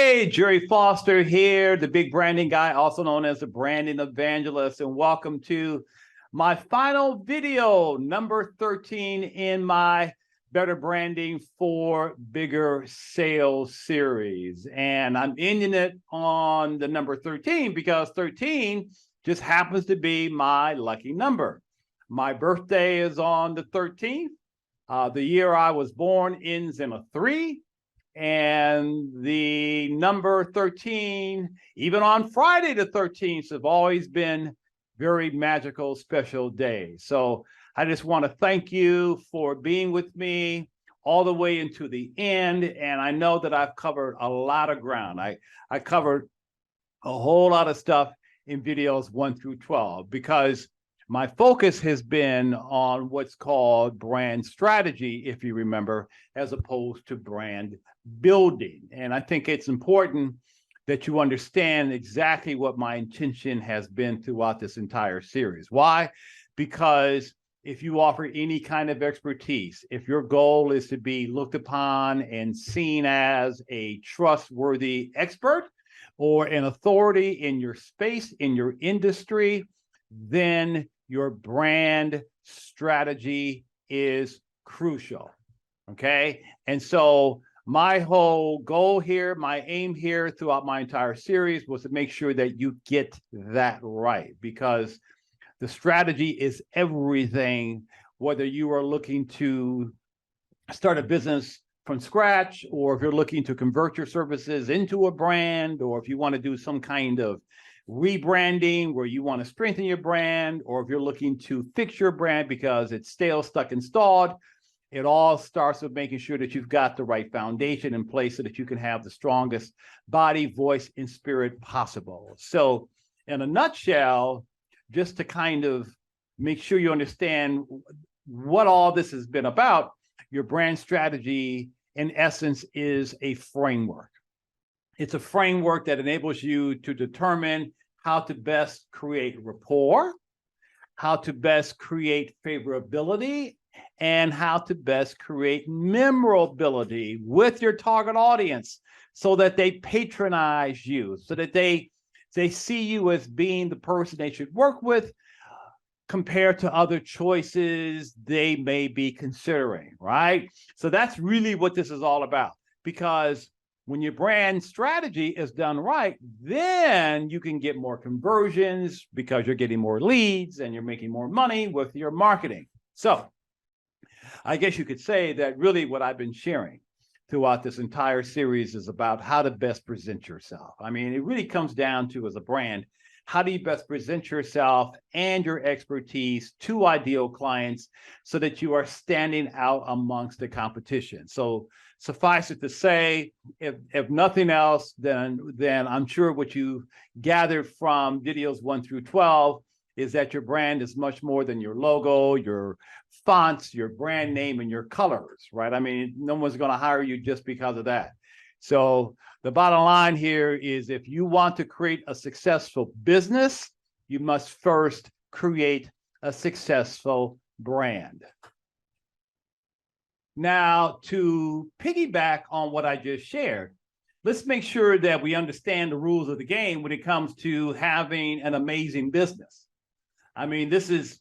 Hey, Jerry Foster here, the big branding guy, also known as the branding evangelist, and welcome to my final video, number 13 in my Better Branding for Bigger Sales series. And I'm ending it on the number 13 because 13 just happens to be my lucky number. My birthday is on the 13th. The year I was born ends in a 3. And the number 13, even on Friday the 13th, have always been very magical, special days. So I just want to thank you for being with me all the way into the end. And I know that I've covered a lot of ground. I covered a whole lot of stuff in videos 1 through 12 because my focus has been on what's called brand strategy, if you remember, as opposed to brand building. And I think it's important that you understand exactly what my intention has been throughout this entire series. Why? Because if you offer any kind of expertise, if your goal is to be looked upon and seen as a trustworthy expert or an authority in your space, in your industry, then your brand strategy is crucial, okay? And so my whole goal here, my aim here throughout my entire series was to make sure that you get that right, because the strategy is everything, whether you are looking to start a business from scratch, or if you're looking to convert your services into a brand, or if you want to do some kind of rebranding where you want to strengthen your brand, or if you're looking to fix your brand because it's stale, stuck, and stalled. It all starts with making sure that you've got the right foundation in place so that you can have the strongest body, voice, and spirit possible. So in a nutshell, just to kind of make sure you understand what all this has been about, your brand strategy, in essence, is a framework. It's a framework that enables you to determine how to best create rapport, how to best create favorability, and how to best create memorability with your target audience so that they patronize you, so that they see you as being the person they should work with compared to other choices they may be considering, right? So that's really what this is all about, because when your brand strategy is done right, then you can get more conversions because you're getting more leads and you're making more money with your marketing. So I guess you could say that really what I've been sharing throughout this entire series is about how to best present yourself. I mean, it really comes down to, as a brand, how do you best present yourself and your expertise to ideal clients so that you are standing out amongst the competition? So suffice it to say, if nothing else, then I'm sure what you gathered from videos 1 through 12 is that your brand is much more than your logo, your fonts, your brand name, and your colors, right? I mean, no one's going to hire you just because of that. So the bottom line here is, if you want to create a successful business, you must first create a successful brand. Now, to piggyback on what I just shared, let's make sure that we understand the rules of the game when it comes to having an amazing business. I mean, this is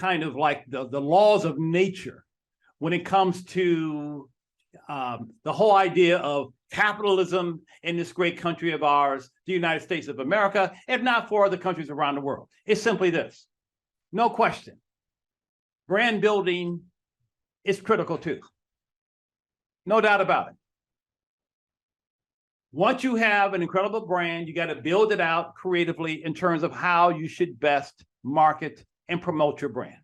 kind of like the laws of nature when it comes to the whole idea of capitalism in this great country of ours, the United States of America, if not for other countries around the world. It's simply this: no question, brand building is critical too. No doubt about it. Once you have an incredible brand, you got to build it out creatively in terms of how you should best market and promote your brand.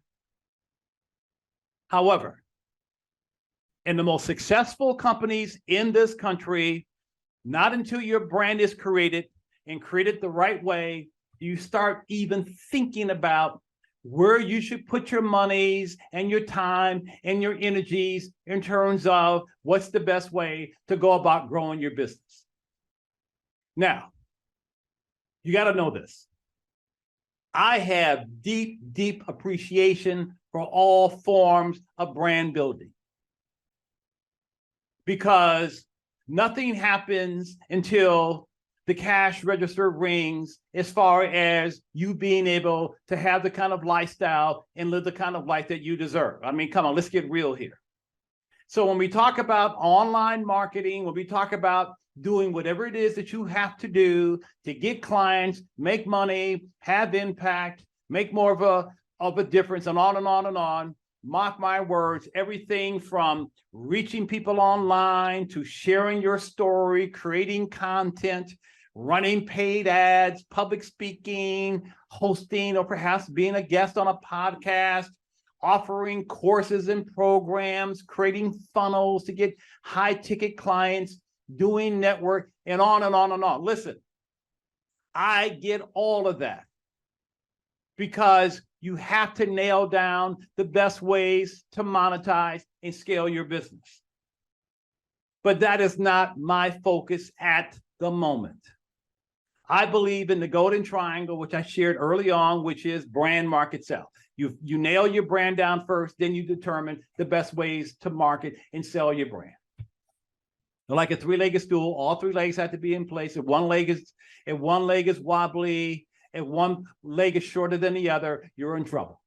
However, in the most successful companies in this country, not until your brand is created and created the right way, you start even thinking about where you should put your monies and your time and your energies in terms of what's the best way to go about growing your business. Now, you got to know this. I have deep, deep appreciation for all forms of brand building, because nothing happens until the cash register rings as far as you being able to have the kind of lifestyle and live the kind of life that you deserve. I mean, come on, let's get real here. So when we talk about online marketing, when we talk about doing whatever it is that you have to do to get clients, make money, have impact, make more of a difference, and on and on and on, mark my words, everything from reaching people online to sharing your story, creating content, running paid ads, public speaking, hosting, or perhaps being a guest on a podcast, offering courses and programs, creating funnels to get high ticket clients, doing network, and on and on and on. Listen, I get all of that because you have to nail down the best ways to monetize and scale your business. But that is not my focus at the moment. I believe in the golden triangle, which I shared early on, which is brand, market, sell. You nail your brand down first, then you determine the best ways to market and sell your brand. Like a three-legged stool, all three legs have to be in place. If one leg is wobbly, if one leg is shorter than the other, you're in trouble.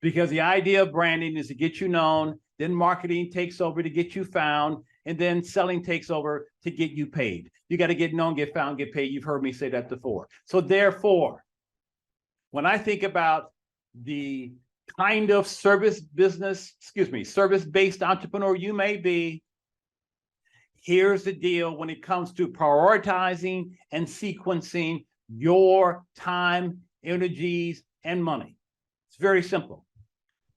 Because the idea of branding is to get you known, then marketing takes over to get you found, and then selling takes over to get you paid. You got to get known, get found, get paid. You've heard me say that before. So therefore, when I think about the kind of service-based entrepreneur you may be, here's the deal when it comes to prioritizing and sequencing your time, energies, and money. It's very simple.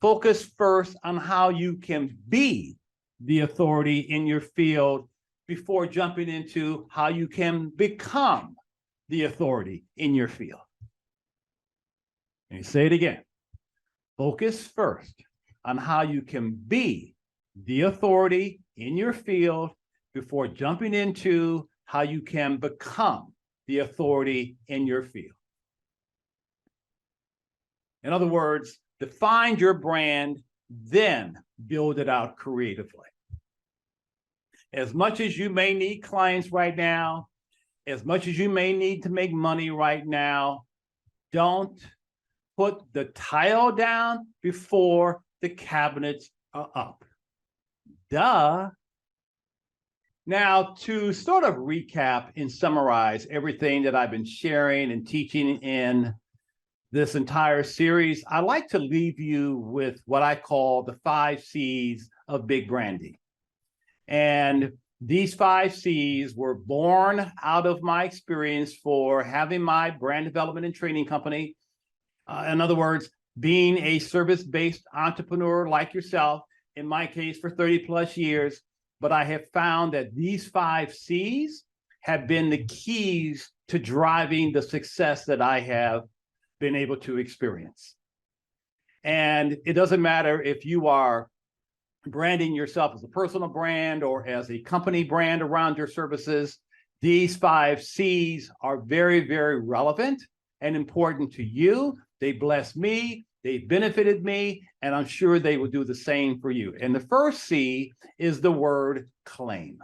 Focus first on how you can be the authority in your field before jumping into how you can become the authority in your field. Let me say it again. Focus first on how you can be the authority in your field before jumping into how you can become the authority in your field. In other words, define your brand, then build it out creatively. As much as you may need clients right now, as much as you may need to make money right now, don't put the tile down before the cabinets are up. Duh. Now, to sort of recap and summarize everything that I've been sharing and teaching in this entire series, I like to leave you with what I call the 5 C's of big branding. And these 5 C's were born out of my experience for having my brand development and training company. In other words, being a service-based entrepreneur like yourself, in my case for 30 plus years, but I have found that these 5 C's have been the keys to driving the success that I have been able to experience. And it doesn't matter if you are branding yourself as a personal brand or as a company brand around your services, these 5 C's are very, very relevant and important to you. They bless me, they benefited me, and I'm sure they will do the same for you. And the first C is the word claim.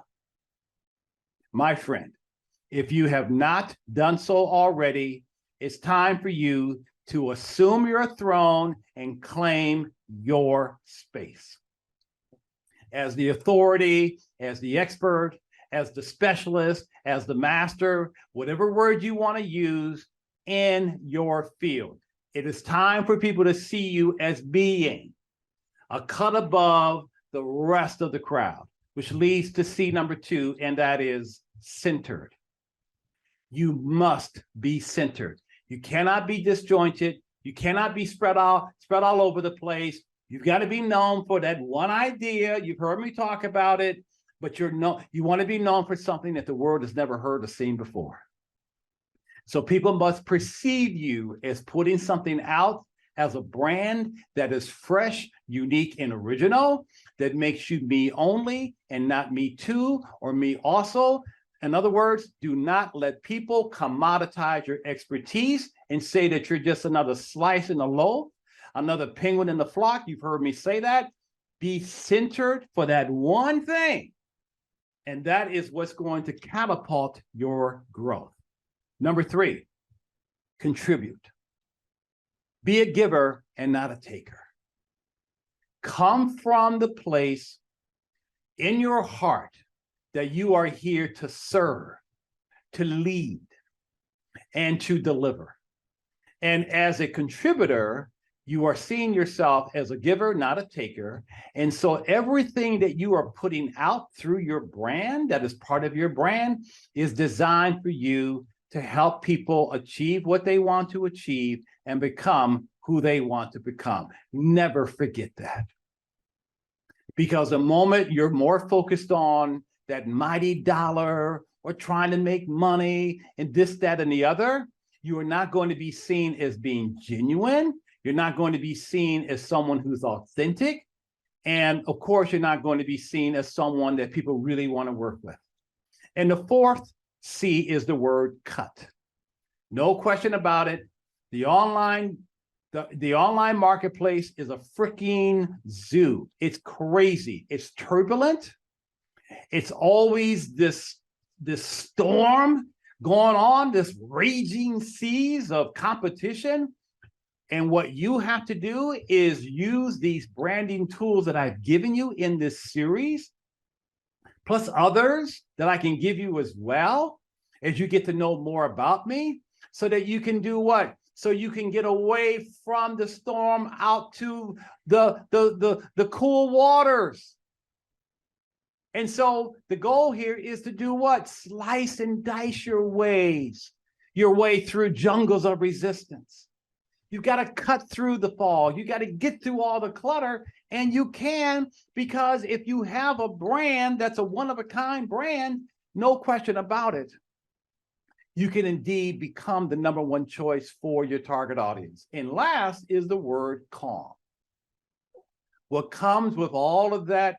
My friend, if you have not done so already, it's time for you to assume your throne and claim your space. As the authority, as the expert, as the specialist, as the master, whatever word you want to use in your field. It is time for people to see you as being a cut above the rest of the crowd, which leads to C number 2, and that is centered. You must be centered. You cannot be disjointed. You cannot be spread all over the place. You've got to be known for that one idea. You've heard me talk about it, but you want to be known for something that the world has never heard or seen before. So people must perceive you as putting something out as a brand that is fresh, unique, and original, that makes you me only and not me too or me also. In other words, do not let people commoditize your expertise and say that you're just another slice in the loaf, another penguin in the flock. You've heard me say that. Be centered for that one thing And that is what's going to catapult your growth. Number 3, contribute. Be a giver and not a taker. Come from the place in your heart that you are here to serve, to lead, and to deliver. And as a contributor, you are seeing yourself as a giver, not a taker. And so everything that you are putting out through your brand, that is part of your brand, is designed for you to help people achieve what they want to achieve and become who they want to become. Never forget that. Because the moment you're more focused on that mighty dollar or trying to make money and this, that, and the other, you are not going to be seen as being genuine. You're not going to be seen as someone who's authentic. And of course, you're not going to be seen as someone that people really want to work with. And the 4th C is the word cut. No question about it. The online marketplace is a freaking zoo. It's crazy. It's turbulent. It's always this storm going on, this raging seas of competition. And what you have to do is use these branding tools that I've given you in this series, plus others that I can give you as well, as you get to know more about me, so that you can do what? So you can get away from the storm out to the cool waters. And so the goal here is to do what? Slice and dice your way through jungles of resistance. You've got to cut through the fog. You got to get through all the clutter, and you can, because if you have a brand that's a one-of-a-kind brand, no question about it, you can indeed become the number 1 choice for your target audience. And last is the word calm. What comes with all of that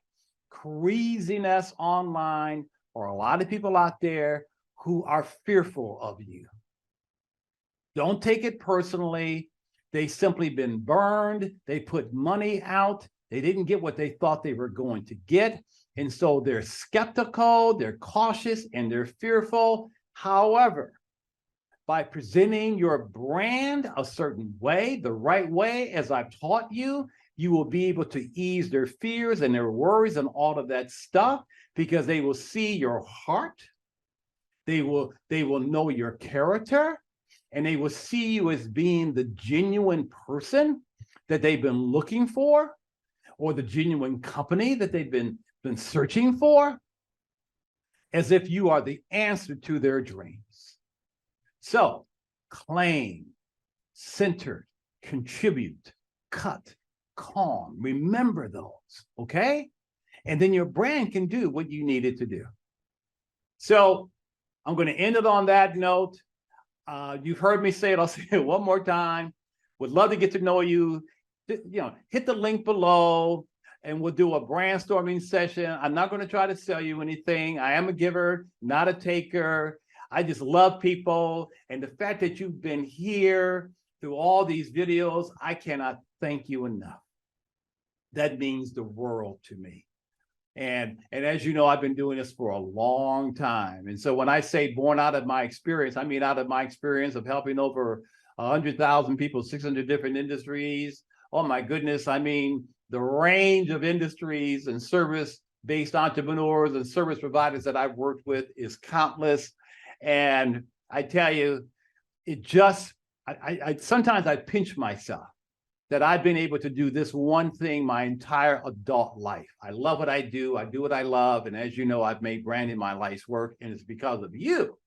craziness online are a lot of people out there who are fearful of you. Don't take it personally. They simply been burned. They put money out. They didn't get what they thought they were going to get. And so they're skeptical, they're cautious, and they're fearful. However, by presenting your brand a certain way, the right way, as I've taught you, you will be able to ease their fears and their worries and all of that stuff, because they will see your heart. They will know your character. And they will see you as being the genuine person that they've been looking for, or the genuine company that they've been searching for, as if you are the answer to their dreams. So claim, centered, contribute, cut, calm. Remember those, okay? And then your brand can do what you need it to do. So I'm going to end it on that note. You've heard me say it. I'll say it one more time. Would love to get to know you. Hit the link below and we'll do a brainstorming session. I'm not going to try to sell you anything. I am a giver, not a taker. I just love people. And the fact that you've been here through all these videos, I cannot thank you enough. That means the world to me. And as you know, I've been doing this for a long time. And so when I say born out of my experience, I mean out of my experience of helping over 100,000 people, 600 different industries. Oh my goodness. I mean, the range of industries and service-based entrepreneurs and service providers that I've worked with is countless. And I tell you, it just, sometimes I pinch myself that I've been able to do this one thing my entire adult life. I love what I do what I love. And as you know, I've made branding my life's work, and it's because of you,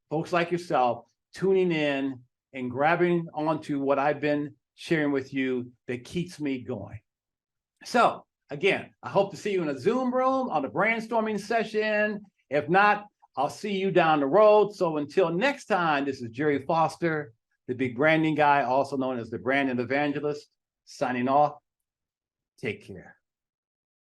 folks like yourself, tuning in and grabbing onto what I've been sharing with you that keeps me going. So again, I hope to see you in a Zoom room on a brainstorming session. If not, I'll see you down the road. So until next time, this is Jerry Foster, the big branding guy, also known as the branding evangelist, signing off. Take care.